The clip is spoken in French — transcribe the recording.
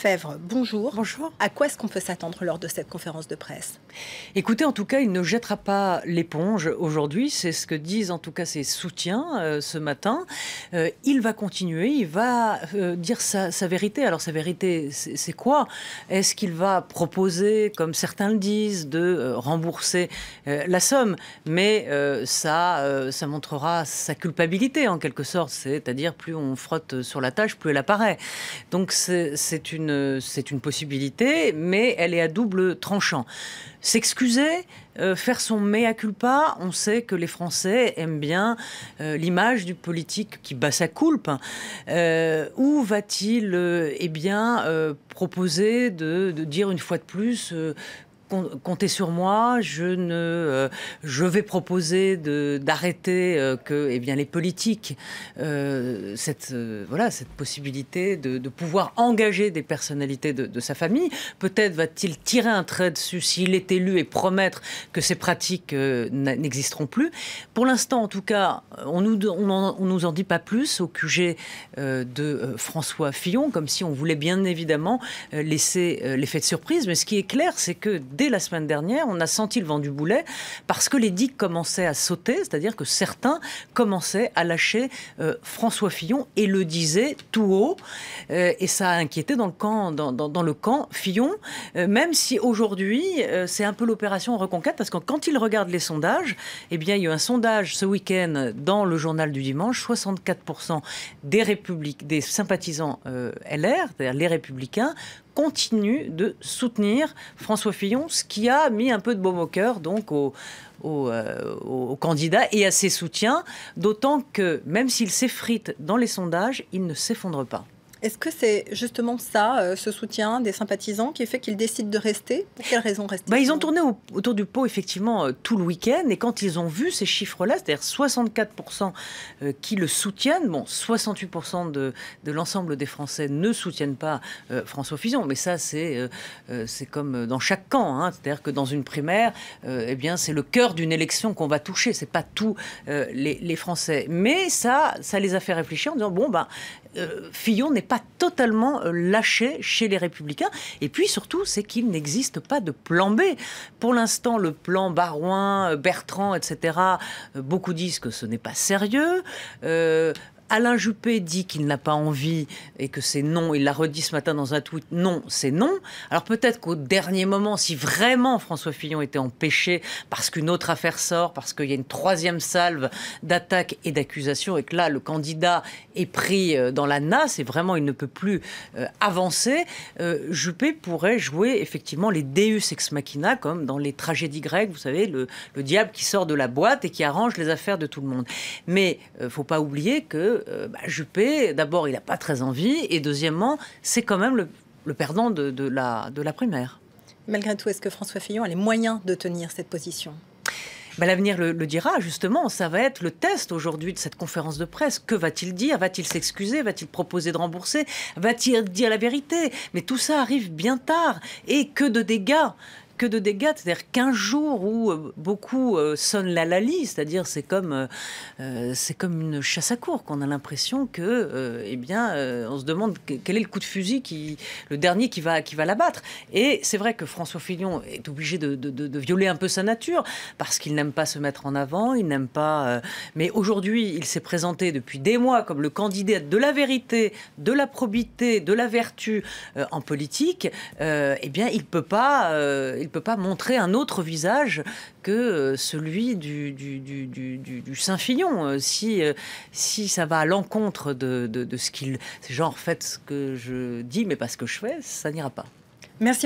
Lefebvre, bonjour. Bonjour. À quoi est-ce qu'on peut s'attendre lors de cette conférence de presse? Écoutez, en tout cas, il ne jettera pas l'éponge aujourd'hui. C'est ce que disent en tout cas ses soutiens ce matin. Il va continuer, il va dire sa vérité. Alors sa vérité, c'est quoi? Est-ce qu'il va proposer, comme certains le disent, de rembourser la somme? Mais ça montrera sa culpabilité en quelque sorte. C'est-à-dire plus on frotte sur la tâche, plus elle apparaît. Donc c'est une possibilité, mais elle est à double tranchant. S'excuser, faire son mea culpa, on sait que les Français aiment bien l'image du politique qui bat sa culpe. Où va-t-il proposer de dire une fois de plus comptez sur moi, je vais proposer d'arrêter que les politiques, cette possibilité de pouvoir engager des personnalités de sa famille. Peut-être va-t-il tirer un trait dessus s'il est élu et promettre que ces pratiques n'existeront plus. Pour l'instant, en tout cas, on nous en dit pas plus au QG de François Fillon, comme si on voulait bien évidemment laisser l'effet de surprise. Mais ce qui est clair, c'est que dès la semaine dernière, on a senti le vent du boulet parce que les digues commençaient à sauter, c'est-à-dire que certains commençaient à lâcher François Fillon et le disaient tout haut. Et ça a inquiété dans le camp Fillon, même si aujourd'hui, c'est un peu l'opération Reconquête, parce que quand il regarde les sondages, il y a eu un sondage ce week-end dans le journal du dimanche, 64% des sympathisants LR, c'est-à-dire les Républicains, continue de soutenir François Fillon, ce qui a mis un peu de baume au cœur donc au candidat et à ses soutiens, d'autant que même s'il s'effrite dans les sondages, il ne s'effondre pas. Est-ce que c'est justement ça, ce soutien des sympathisants, qui fait qu'ils décident de rester? Pour quelle raison rester? Ils ont tourné autour du pot, effectivement, tout le week-end. Et quand ils ont vu ces chiffres-là, c'est-à-dire 64% qui le soutiennent, 68% de l'ensemble des Français ne soutiennent pas François Fillon. Mais ça, c'est comme dans chaque camp. C'est-à-dire que dans une primaire, c'est le cœur d'une élection qu'on va toucher. C'est pas tous les Français. Mais ça les a fait réfléchir en disant, Fillon n'est pas totalement lâché chez les Républicains. Et puis surtout, c'est qu'il n'existe pas de plan B. Pour l'instant, le plan Baroin, Bertrand, etc., beaucoup disent que ce n'est pas sérieux. Alain Juppé dit qu'il n'a pas envie et que c'est non. Il l'a redit ce matin dans un tweet. Non, c'est non. Alors peut-être qu'au dernier moment, si vraiment François Fillon était empêché parce qu'une autre affaire sort, parce qu'il y a une troisième salve d'attaques et d'accusations et que là, le candidat est pris dans la nasse et vraiment il ne peut plus avancer, Juppé pourrait jouer effectivement les Deus ex machina, comme dans les tragédies grecques, vous savez, le diable qui sort de la boîte et qui arrange les affaires de tout le monde. Mais il ne faut pas oublier que Juppé, d'abord, il n'a pas très envie, et deuxièmement, c'est quand même le perdant de la primaire. Malgré tout, est-ce que François Fillon a les moyens de tenir cette position? L'avenir le dira, justement. Ça va être le test aujourd'hui de cette conférence de presse. Que va-t-il dire? Va-t-il s'excuser? Va-t-il proposer de rembourser? Va-t-il dire la vérité? Mais tout ça arrive bien tard. Et que de dégâts! C'est-à-dire 15 jours où beaucoup sonnent la lalie, c'est-à-dire c'est comme une chasse à courre, qu'on a l'impression que, on se demande quel est le coup de fusil, le dernier qui va l'abattre. Et c'est vrai que François Fillon est obligé de violer un peu sa nature, parce qu'il n'aime pas se mettre en avant, il n'aime pas... mais aujourd'hui, il s'est présenté depuis des mois comme le candidat de la vérité, de la probité, de la vertu en politique. Il peut pas montrer un autre visage que celui du Saint-Fillon. Si ça va à l'encontre de ce qu'il... C'est genre, faites ce que je dis, mais pas ce que je fais, ça n'ira pas. Merci.